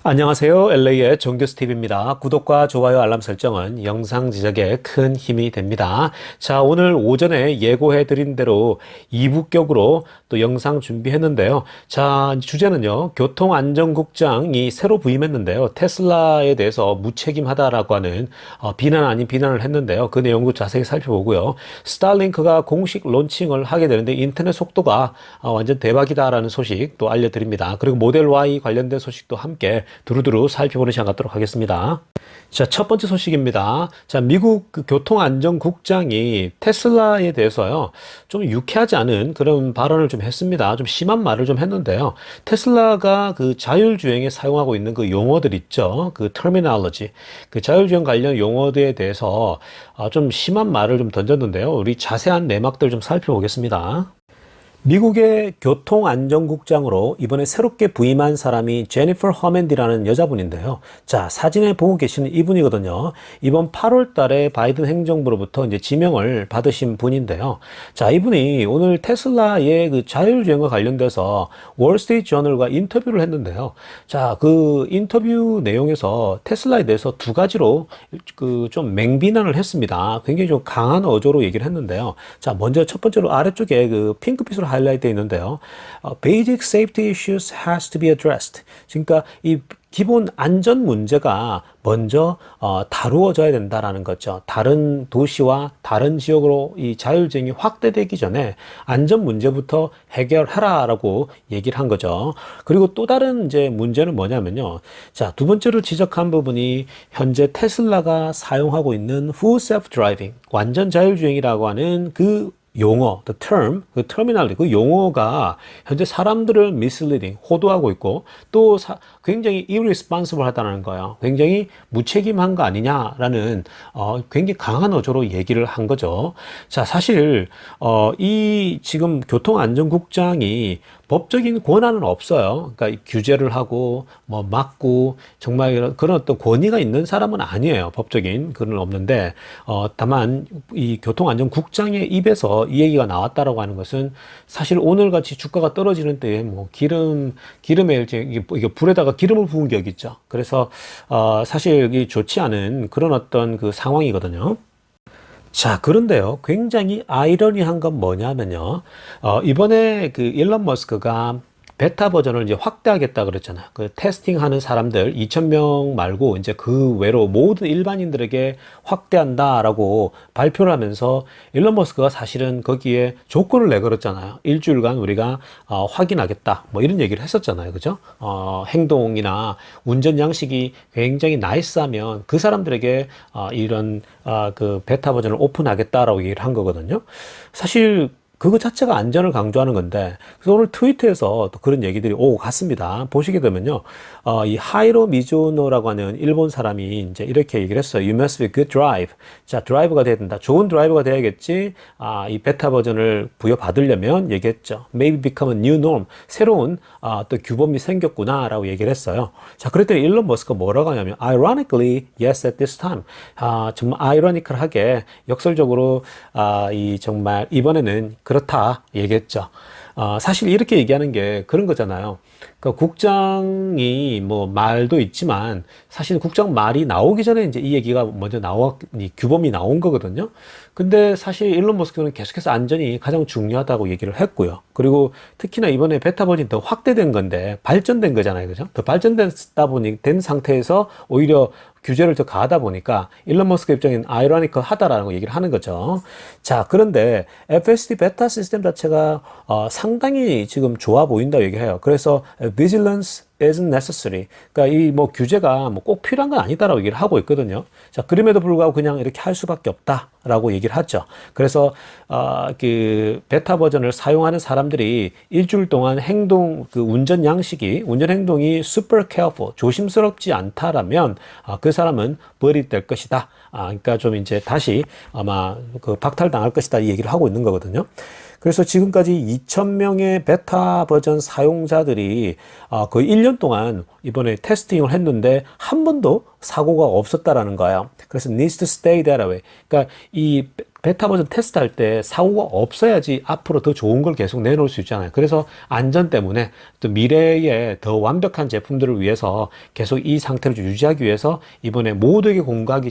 안녕하세요. LA의 정교스TV입니다. 구독과 좋아요, 알람 설정은 영상 제작에 큰 힘이 됩니다. 자, 오늘 오전에 예고해드린 대로 2부격으로 또 영상 준비했는데요. 자, 주제는요, 교통안전국장이 새로 부임했는데요. 테슬라에 대해서 무책임하다라고 하는 비난 아닌 비난을 했는데요. 그 내용도 자세히 살펴보고요. 스타링크가 공식 론칭을 하게 되는데 인터넷 속도가 완전 대박이다라는 소식 또 알려드립니다. 그리고 모델 Y 관련된 소식도 함께 두루두루 살펴보는 시간 갖도록 하겠습니다. 자, 첫 번째 소식입니다. 자, 미국 그 교통안전국장이 테슬라에 대해서요, 좀 유쾌하지 않은 그런 발언을 좀 했습니다. 좀 심한 말을 좀 했는데요. 테슬라가 그 자율주행에 사용하고 있는 그 용어들 있죠. 그 터미널로지. 그 자율주행 관련 용어들에 대해서 좀 심한 말을 좀 던졌는데요. 우리 자세한 내막들 좀 살펴보겠습니다. 미국의 교통안전국장으로 이번에 새롭게 부임한 사람이 제니퍼 허먼디라는 여자분인데요. 자, 사진에 보고 계시는 이분이거든요. 이번 8월 달에 바이든 행정부로부터 이제 지명을 받으신 분인데요. 자, 이분이 오늘 테슬라의 그 자율주행과 관련돼서 월스트리트 저널과 인터뷰를 했는데요. 자, 그 인터뷰 내용에서 테슬라에 대해서 두 가지로 그 좀 맹비난을 했습니다. 굉장히 좀 강한 어조로 얘기를 했는데요. 자, 먼저 첫 번째로 아래쪽에 그 핑크빛으로 하이라이트 있는데요. Basic safety issues has to be addressed. 그러니까 이 기본 안전 문제가 먼저 다루어져야 된다라는 거죠. 다른 도시와 다른 지역으로 이 자율주행이 확대되기 전에 안전 문제부터 해결하라라고 얘기를 한 거죠. 그리고 또 다른 이제 문제는 뭐냐면요. 자, 두 번째로 지적한 부분이 현재 테슬라가 사용하고 있는 Full Self Driving, 완전 자율주행이라고 하는 그 용어, the term, 그 terminology, 그 용어가 현재 사람들을 misleading, 호도하고 있고 또 굉장히 irresponsible 하다는 거예요. 굉장히 무책임한 거 아니냐라는 굉장히 강한 어조로 얘기를 한 거죠. 자, 사실 이 지금 교통안전국장이 법적인 권한은 없어요. 그러니까 규제를 하고 뭐 막고 정말 그런 어떤 권위가 있는 사람은 아니에요. 법적인 그런 없는데 다만 이 교통안전국장의 입에서 이 얘기가 나왔다라고 하는 것은 사실 오늘같이 주가가 떨어지는 때에 뭐 기름에 이게 불에다가 기름을 부은 격이 있죠. 그래서 사실 이게 좋지 않은 그런 어떤 그 상황이거든요. 자, 그런데요, 굉장히 아이러니한 건 뭐냐면요, 이번에 그 일론 머스크가 베타 버전을 이제 확대하겠다 그랬잖아요. 그 테스팅하는 사람들 2,000명 말고 이제 그 외로 모든 일반인들에게 확대한다라고 발표를 하면서 일론 머스크가 사실은 거기에 조건을 내걸었잖아요. 일주일간 우리가 확인하겠다. 뭐 이런 얘기를 했었잖아요. 그죠? 행동이나 운전 양식이 굉장히 나이스하면 그 사람들에게 이런 그 베타 버전을 오픈하겠다라고 얘기를 한 거거든요. 사실 그거 자체가 안전을 강조하는 건데, 그래서 오늘 트위터에서 또 그런 얘기들이 오고 갔습니다. 보시게 되면요, 이 하이로 미즈노라고 하는 일본 사람이 이제 이렇게 얘기를 했어요. You must be good drive. 자, 드라이버가 돼야 된다. 좋은 드라이버가 돼야겠지. 이 베타 버전을 부여받으려면 얘기했죠. Maybe become a new norm. 새로운 또 규범이 생겼구나라고 얘기를 했어요. 자, 그랬더니 일론 머스크가 뭐라고 하냐면, Ironically, yes at this time. 정말 아이러니컬하게 역설적으로 이 정말 이번에는 그렇다 얘기했죠. 사실 이렇게 얘기하는 게 그런 거잖아요. 그러니까 국장이 뭐 말도 있지만 사실 국장 말이 나오기 전에 이제 이 얘기가 먼저 이 규범이 나온 거거든요. 근데 사실 일론 머스크는 계속해서 안전이 가장 중요하다고 얘기를 했고요. 그리고 특히나 이번에 베타 버전이 더 확대된 건데 발전된 거잖아요. 그죠? 더 발전됐다 보니 된 상태에서 오히려 규제를 더 가하다 보니까 일론 머스크 입장에는 아이러니컬 하다라는 거 얘기를 하는 거죠. 자, 그런데 FSD 베타 시스템 자체가 상당히 지금 좋아 보인다 얘기해요. 그래서 vigilance isn't necessary. 그러니까 이 뭐 규제가 뭐 꼭 필요한 건 아니다라고 얘기를 하고 있거든요. 자, 그럼에도 불구하고 그냥 이렇게 할 수밖에 없다라고 얘기를 하죠. 그래서 그 베타 버전을 사용하는 사람들이 일주일 동안 그 운전 행동이 super careful, 조심스럽지 않다라면 그 사람은 버릿될 것이다. 그러니까 좀 이제 다시 아마 그 박탈당할 것이다 이 얘기를 하고 있는 거거든요. 그래서 지금까지 2,000명의 베타 버전 사용자들이 거의 1년 동안 이번에 테스팅을 했는데 한 번도 사고가 없었다라는 거예요. 그래서 needs to stay that way. 그러니까 이 베타 버전 테스트할 때 사고가 없어야지 앞으로 더 좋은 걸 계속 내놓을 수 있잖아요. 그래서 안전 때문에 또 미래에 더 완벽한 제품들을 위해서 계속 이 상태를 유지하기 위해서 이번에 모두에게 공개하기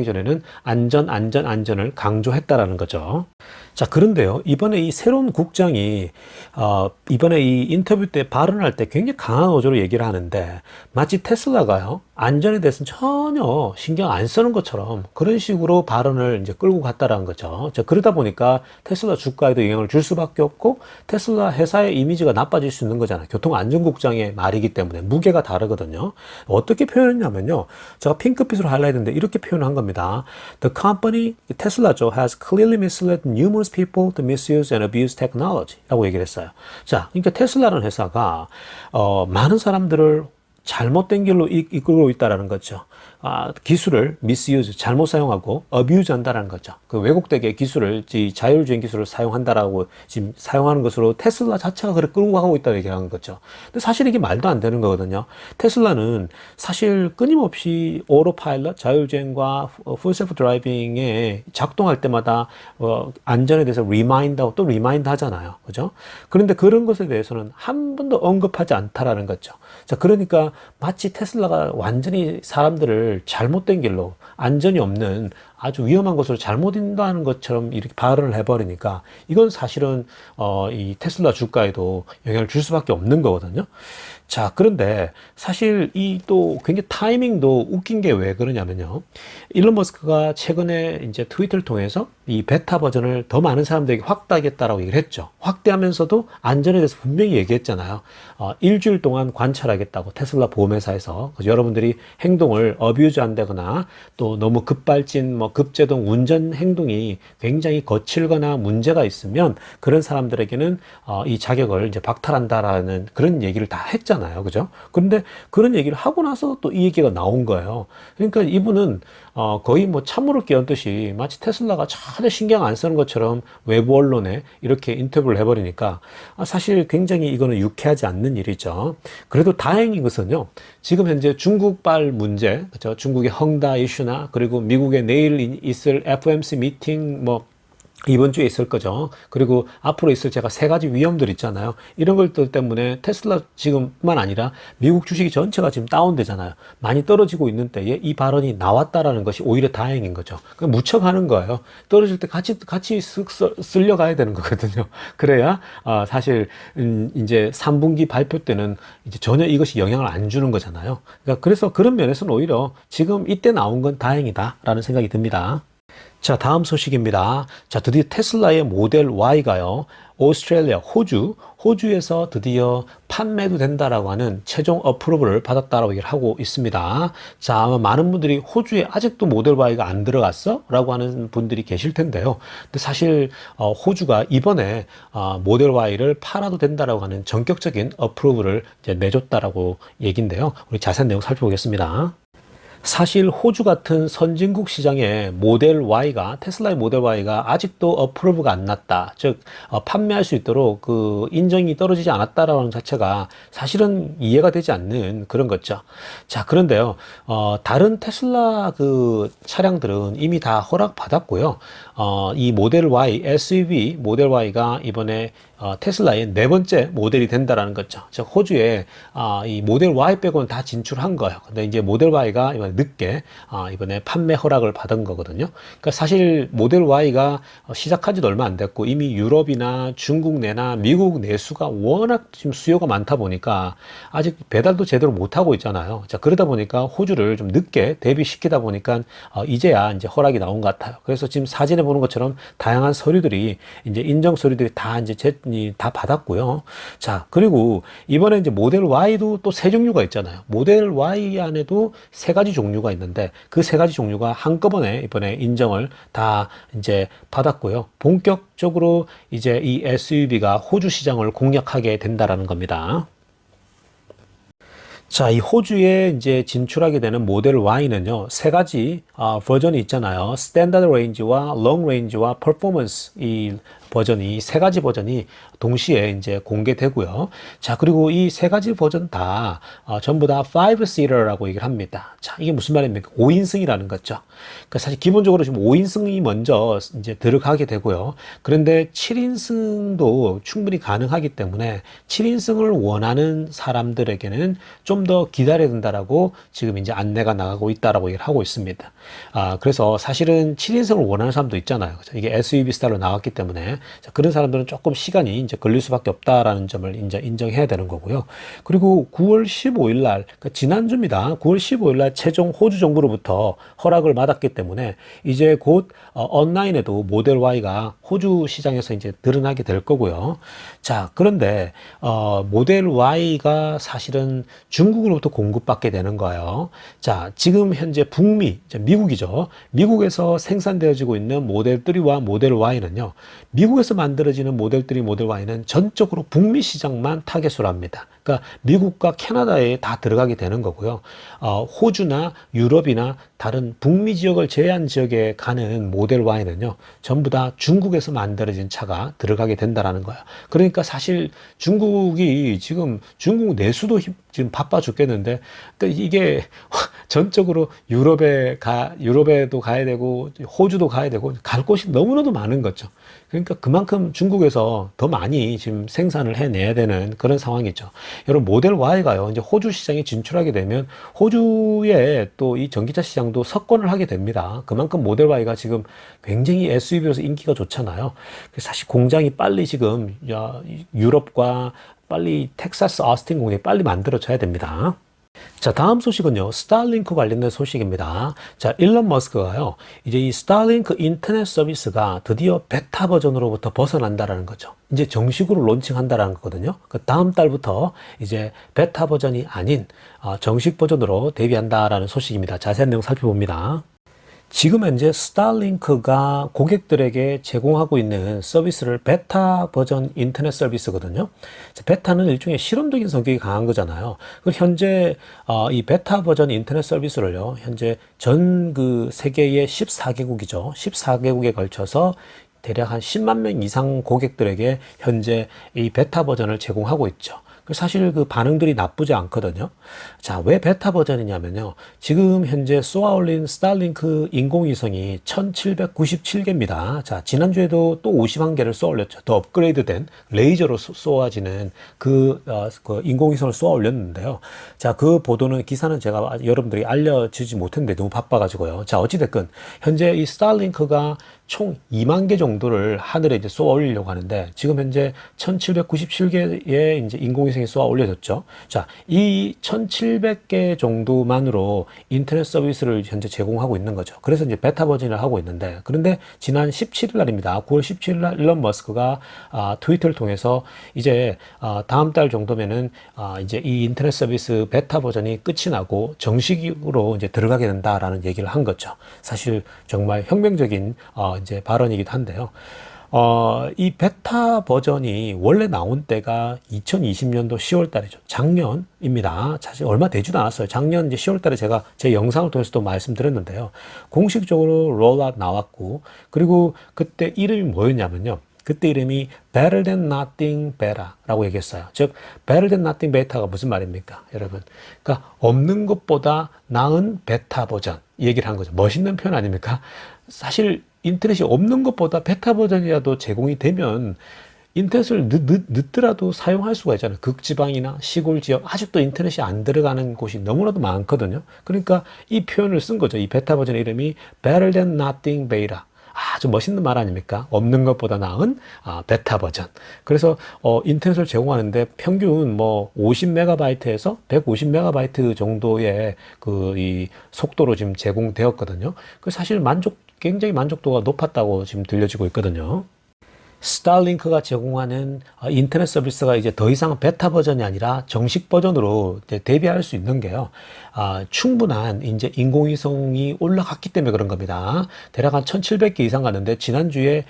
전에는 안전을 강조했다라는 거죠. 자, 그런데요, 이번에 이 새로운 국장이, 이번에 이 인터뷰 때 발언할 때 굉장히 강한 어조로 얘기를 하는데, 마치 테슬라가요, 안전에 대해서는 전혀 신경 안 쓰는 것처럼 그런 식으로 발언을 이제 끌고 갔다라는 거죠. 자, 그러다 보니까 테슬라 주가에도 영향을 줄 수밖에 없고, 테슬라 회사의 이미지가 나빠질 수 있는 거잖아요. 교통안전국장의 말이기 때문에 무게가 다르거든요. 어떻게 표현했냐면요, 제가 핑크빛으로 하이라이트인데 이렇게 표현한 겁니다. The company, 테슬라죠, has clearly misled numerous people to misuse and abuse technology 라고 얘기를 했어요. 자, 그러니까 테슬라라는 회사가 많은 사람들을 잘못된 길로 이끌고 있다라는 거죠. 기술을 misuse, 잘못 사용하고 abuse 한다라는 거죠. 그 왜곡되게 기술을, 자율주행 기술을 사용한다라고 지금 사용하는 것으로 테슬라 자체가 그렇게 끌고 가고 있다고 얘기하는 거죠. 근데 사실 이게 말도 안 되는 거거든요. 테슬라는 사실 끊임없이 오토파일럿, 자율주행과 풀셀프 드라이빙에 작동할 때마다 안전에 대해서 리마인드하고 또 리마인드 하잖아요. 그죠? 그런데 그런 것에 대해서는 한 번도 언급하지 않다라는 거죠. 자, 그러니까 마치 테슬라가 완전히 사람들을 잘못된 길로, 안전이 없는 아주 위험한 것으로 잘못 인도하는 것처럼 이렇게 발언을 해버리니까 이건 사실은 이 테슬라 주가에도 영향을 줄 수밖에 없는 거거든요. 자, 그런데 사실 이 또 굉장히 타이밍도 웃긴 게 왜 그러냐면요, 일론 머스크가 최근에 이제 트위터를 통해서 이 베타 버전을 더 많은 사람들에게 확대하겠다라고 얘기를 했죠. 확대하면서도 안전에 대해서 분명히 얘기했잖아요. 일주일 동안 관찰하겠다고, 테슬라 보험회사에서. 그래서 여러분들이 행동을 어뷰즈 한다거나 또 너무 급발진, 급제동 운전 행동이 굉장히 거칠거나 문제가 있으면 그런 사람들에게는 이 자격을 이제 박탈한다라는 그런 얘기를 다 했잖아요. 그죠? 그런데 그런 얘기를 하고 나서 또 이 얘기가 나온 거예요. 그러니까 이분은 거의 뭐 찬물을 끼얹듯이 마치 테슬라가 전혀 신경 안 쓰는 것처럼 외부 언론에 이렇게 인터뷰를 해버리니까 사실 굉장히 이거는 유쾌하지 않는 일이죠. 그래도 다행인 것은요, 지금 현재 중국발 문제, 그렇죠? 중국의 헝다 이슈나 그리고 미국의 내일 있을 FOMC 미팅 이번 주에 있을 거죠. 그리고 앞으로 있을 제가 세 가지 위험들 있잖아요. 이런 것들 때문에 테슬라 지금뿐만 아니라 미국 주식이 전체가 지금 다운되잖아요. 많이 떨어지고 있는 때에 이 발언이 나왔다라는 것이 오히려 다행인 거죠. 그냥 묻혀가는 거예요. 떨어질 때 같이 쓱 쓸려가야 되는 거거든요. 그래야 사실 이제 3분기 발표 때는 이제 전혀 이것이 영향을 안 주는 거잖아요. 그러니까 그래서 그런 면에서는 오히려 지금 이때 나온 건 다행이다라는 생각이 듭니다. 자, 다음 소식입니다. 자, 드디어 테슬라의 모델 Y가요, 오스트레일리아, 호주에서 드디어 판매도 된다라고 하는 최종 어프로브를 받았다라고 얘기를 하고 있습니다. 자, 아마 많은 분들이 호주에 아직도 모델 Y가 안 들어갔어? 라고 하는 분들이 계실 텐데요. 근데 사실 호주가 이번에 모델 Y를 팔아도 된다라고 하는 전격적인 어프로브를 이제 내줬다라고 얘기인데요. 우리 자세한 내용 살펴보겠습니다. 사실 호주 같은 선진국 시장에 테슬라의 모델 Y가 아직도 어프로브가 안 났다. 즉, 판매할 수 있도록 그 인정이 떨어지지 않았다라는 자체가 사실은 이해가 되지 않는 그런 거죠. 자, 그런데요, 다른 테슬라 그 차량들은 이미 다 허락받았고요. 이 모델 Y, SUV 모델 Y가 이번에 테슬라의 네 번째 모델이 된다라는 거죠. 즉, 호주에 이 모델 Y 빼고는 다 진출한 거예요. 근데 이제 모델 Y가 이번에 늦게 이번에 판매 허락을 받은 거거든요. 그러니까 사실 모델 Y가 시작한 지도 얼마 안 됐고 이미 유럽이나 중국 내나 미국 내수가 워낙 지금 수요가 많다 보니까 아직 배달도 제대로 못 하고 있잖아요. 자, 그러다 보니까 호주를 좀 늦게 대비시키다 보니까 이제야 이제 허락이 나온 것 같아요. 그래서 지금 사진에 보는 것처럼 다양한 서류들이 이제 인정 서류들이 다 이제 다 받았고요. 자, 그리고 이번에 이제 모델 Y도 또 세 종류가 있잖아요. 모델 Y 안에도 세 가지 종류가 있는데 그 세 가지 종류가 한꺼번에 이번에 인정을 다 이제 받았고요. 본격적으로 이제 이 SUV가 호주 시장을 공략하게 된다라는 겁니다. 자, 이 호주에 이제 진출하게 되는 모델 Y는요, 세 가지 버전이 있잖아요. 스탠다드 레인지와 롱 레인지와 퍼포먼스, 이 버전이 세 가지 버전이 동시에 이제 공개되고요. 자, 그리고 이 세 가지 버전 다 전부 다 5-seater라고 얘기를 합니다. 자, 이게 무슨 말입니까? 5인승이라는 거죠. 그러니까 사실 기본적으로 지금 5인승이 먼저 이제 들어가게 되고요. 그런데 7인승도 충분히 가능하기 때문에 7인승을 원하는 사람들에게는 좀 더 기다려야 된다라고 지금 이제 안내가 나가고 있다라고 얘기를 하고 있습니다. 그래서 사실은 7인승을 원하는 사람도 있잖아요. 그렇죠? 이게 SUV 스타일로 나왔기 때문에 자, 그런 사람들은 조금 시간이 이제 걸릴 수밖에 없다라는 점을 이제 인정해야 되는 거고요. 그리고 9월 15일 날, 그러니까 지난주입니다. 9월 15일 날 최종 호주 정부로부터 허락을 받았기 때문에 이제 곧 온라인에도 모델 Y가 호주 시장에서 이제 드러나게 될 거고요. 자, 그런데 모델 Y가 사실은 중국으로부터 공급받게 되는 거예요. 자, 지금 현재 북미, 미국이죠. 미국에서 생산되어지고 있는 모델 3와 모델 Y는요. 미국에서 만들어지는 모델 3, 모델 Y는 전적으로 북미 시장만 타겟으로 합니다. 그러니까 미국과 캐나다에 다 들어가게 되는 거고요. 호주나 유럽이나 다른 북미 지역을 제외한 지역에 가는 모델 Y는요, 전부 다 중국에서 만들어진 차가 들어가게 된다라는 거예요. 그러니까 사실 중국이 지금 중국 내수도 지금 바빠 죽겠는데, 그러니까 이게 전적으로 유럽에도 가야 되고, 호주도 가야 되고, 갈 곳이 너무나도 많은 거죠. 그러니까 그만큼 중국에서 더 많이 지금 생산을 해내야 되는 그런 상황이죠. 여러분, 모델 Y가요, 이제 호주 시장에 진출하게 되면 호주의 또 이 전기차 시장도 석권을 하게 됩니다. 그만큼 모델 Y가 지금 굉장히 SUV로서 인기가 좋잖아요. 사실 공장이 빨리 지금 유럽과 빨리 텍사스 어스틴 공장이 빨리 만들어져야 됩니다. 자, 다음 소식은요, 스타링크 관련된 소식입니다. 자, 일론 머스크가요, 이제 이 스타링크 인터넷 서비스가 드디어 베타 버전으로부터 벗어난다라는 거죠. 이제 정식으로 론칭한다라는 거거든요. 그 다음 달부터 이제 베타 버전이 아닌 정식 버전으로 데뷔한다라는 소식입니다. 자세한 내용 살펴봅니다. 지금 현재 스타링크가 고객들에게 제공하고 있는 서비스를 베타 버전 인터넷 서비스거든요. 베타는 일종의 실험적인 성격이 강한 거잖아요. 현재 이 베타 버전 인터넷 서비스를요, 현재 전 그 세계의 14개국이죠. 14개국에 걸쳐서 대략 한 10만 명 이상 고객들에게 현재 이 베타 버전을 제공하고 있죠. 사실 그 반응들이 나쁘지 않거든요. 자, 왜 베타 버전이냐면요. 지금 현재 쏘아올린 스타링크 인공위성이 1797개입니다. 자, 지난주에도 또 51개를 쏘아올렸죠. 더 업그레이드된 레이저로 쏘아지는 그 인공위성을 쏘아올렸는데요. 자, 그 보도는 기사는 제가 여러분들이 알려주지 못했는데 너무 바빠가지고요. 자, 어찌됐건 현재 이 스타링크가 총 2만 개 정도를 하늘에 이제 쏘아 올리려고 하는데, 지금 현재 1797개의 이제 인공위성이 쏘아 올려졌죠. 자, 이 1700개 정도만으로 인터넷 서비스를 현재 제공하고 있는 거죠. 그래서 이제 베타 버전을 하고 있는데, 그런데 지난 17일 날입니다. 9월 17일 날 일론 머스크가 트위터를 통해서 이제 다음 달 정도면은 이제 이 인터넷 서비스 베타 버전이 끝이 나고 정식으로 이제 들어가게 된다라는 얘기를 한 거죠. 사실 정말 혁명적인 이제 발언이기도 한데요. 이 베타 버전이 원래 나온 때가 2020년도 10월 달이죠. 작년입니다. 사실 얼마 되지도 않았어요. 작년 이제 10월 달에 제가 제 영상을 통해서도 말씀드렸는데요. 공식적으로 롤아웃 나왔고, 그리고 그때 이름이 뭐였냐면요. 그때 이름이 Better Than Nothing Beta라고 얘기했어요. 즉, Better Than Nothing Beta가 무슨 말입니까, 여러분? 그러니까 없는 것보다 나은 베타 버전, 이 얘기를 한 거죠. 멋있는 표현 아닙니까? 사실 인터넷이 없는 것보다 베타 버전이라도 제공이 되면 인터넷을 늦더라도 사용할 수가 있잖아요. 극지방이나 시골 지역, 아직도 인터넷이 안 들어가는 곳이 너무나도 많거든요. 그러니까 이 표현을 쓴 거죠. 이 베타 버전의 이름이 Better Than Nothing Beta. 아주 멋있는 말 아닙니까? 없는 것보다 나은 베타 버전. 그래서 인터넷을 제공하는데 평균 뭐 50메가바이트에서 150메가바이트 정도의 이 속도로 지금 제공되었거든요. 그 사실 굉장히 만족도가 높았다고 지금 들려지고 있거든요. 스타링크가 제공하는 인터넷 서비스가 이제 더 이상 베타 버전이 아니라 정식 버전으로 이제 대비할 수 있는 게요. 충분한 이제 인공위성이 올라갔기 때문에 그런 겁니다. 대략 한 1700개 이상 갔는데, 지난주에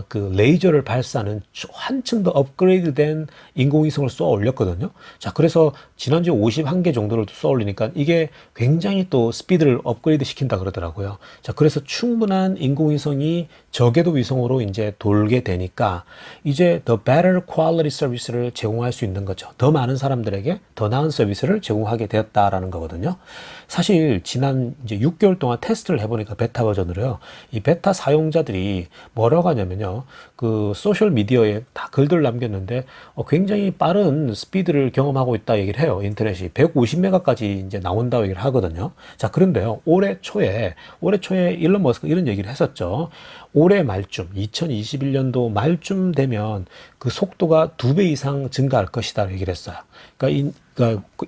그 레이저를 발사하는 한층 더 업그레이드된 인공위성을 쏘아 올렸거든요. 자, 그래서 지난주에 51개 정도를 쏘아 올리니까 이게 굉장히 또 스피드를 업그레이드 시킨다 그러더라고요. 자, 그래서 충분한 인공위성이 저궤도 위성으로 이제 돌게 되니 되니까 이제 더 better quality 서비스를 제공할 수 있는 거죠. 더 많은 사람들에게 더 나은 서비스를 제공하게 되었다라는 거거든요. 사실 지난 이제 6개월 동안 테스트를 해보니까 베타 버전으로요. 이 베타 사용자들이 뭐라고 하냐면요. 그 소셜 미디어에 다 글들 남겼는데 굉장히 빠른 스피드를 경험하고 있다 얘기를 해요. 인터넷이 150메가까지 이제 나온다고 얘기를 하거든요. 자, 그런데요. 올해 초에 일론 머스크 이런 얘기를 했었죠. 올해 말쯤 2021년도 말쯤 되면 그 속도가 2배 이상 증가할 것이다 얘기를 했어요. 그러니까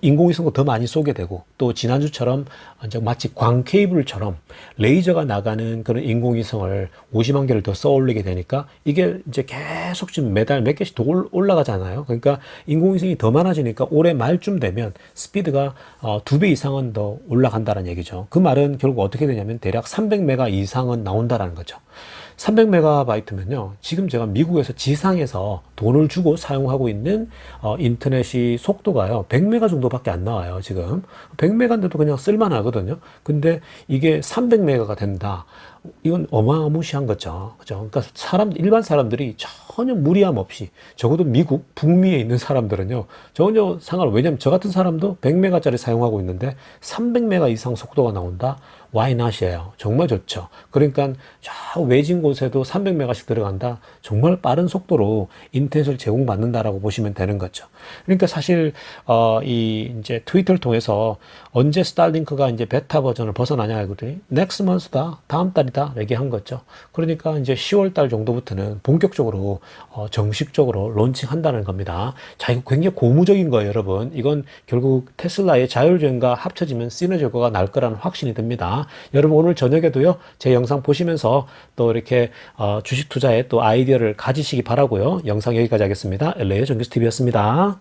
인공위성도 더 많이 쏘게 되고 또 지난주처럼 이제 마치 광 케이블처럼 레이저가 나가는 그런 인공위성을 50만 개를 더 쏘 올리게 되니까 이게 이제 계속 지금 매달 몇 개씩 더 올라가잖아요. 그러니까 인공위성이 더 많아지니까 올해 말쯤 되면 스피드가 2배 이상은 더 올라간다는 얘기죠. 그 말은 결국 어떻게 되냐면 대략 300메가 이상은 나온다라는 거죠. 300메가바이트면요. 지금 제가 미국에서 지상에서 돈을 주고 사용하고 있는 인터넷이 속도가요. 100메가 정도밖에 안 나와요, 지금. 100메가인데도 그냥 쓸만하거든요. 근데 이게 300메가가 된다. 이건 어마무시한 거죠. 그죠? 그러니까 일반 사람들이 전혀 무리함 없이, 적어도 미국, 북미에 있는 사람들은요, 전혀 왜냐면 저 같은 사람도 100메가짜리 사용하고 있는데 300메가 이상 속도가 나온다? Why not이에요. 정말 좋죠. 그러니까 저 외진 곳에도 300메가씩 들어간다. 정말 빠른 속도로 인터넷을 제공받는다라고 보시면 되는 거죠. 그러니까 사실 이제 트위터를 통해서 언제 스타링크가 이제 베타 버전을 벗어나냐 하거든요. Next month다. 다음 달이다. 얘기한 거죠. 그러니까 이제 10월 달 정도부터는 본격적으로 정식적으로 론칭한다는 겁니다. 자, 이거 굉장히 고무적인 거예요, 여러분. 이건 결국 테슬라의 자율주행과 합쳐지면 시너지 효과가 날 거라는 확신이 듭니다. 여러분 오늘 저녁에도요, 제 영상 보시면서 또 이렇게 주식 투자에 또 아이디어를 가지시기 바라고요. 영상 여기까지 하겠습니다. LA의 정규스TV였습니다.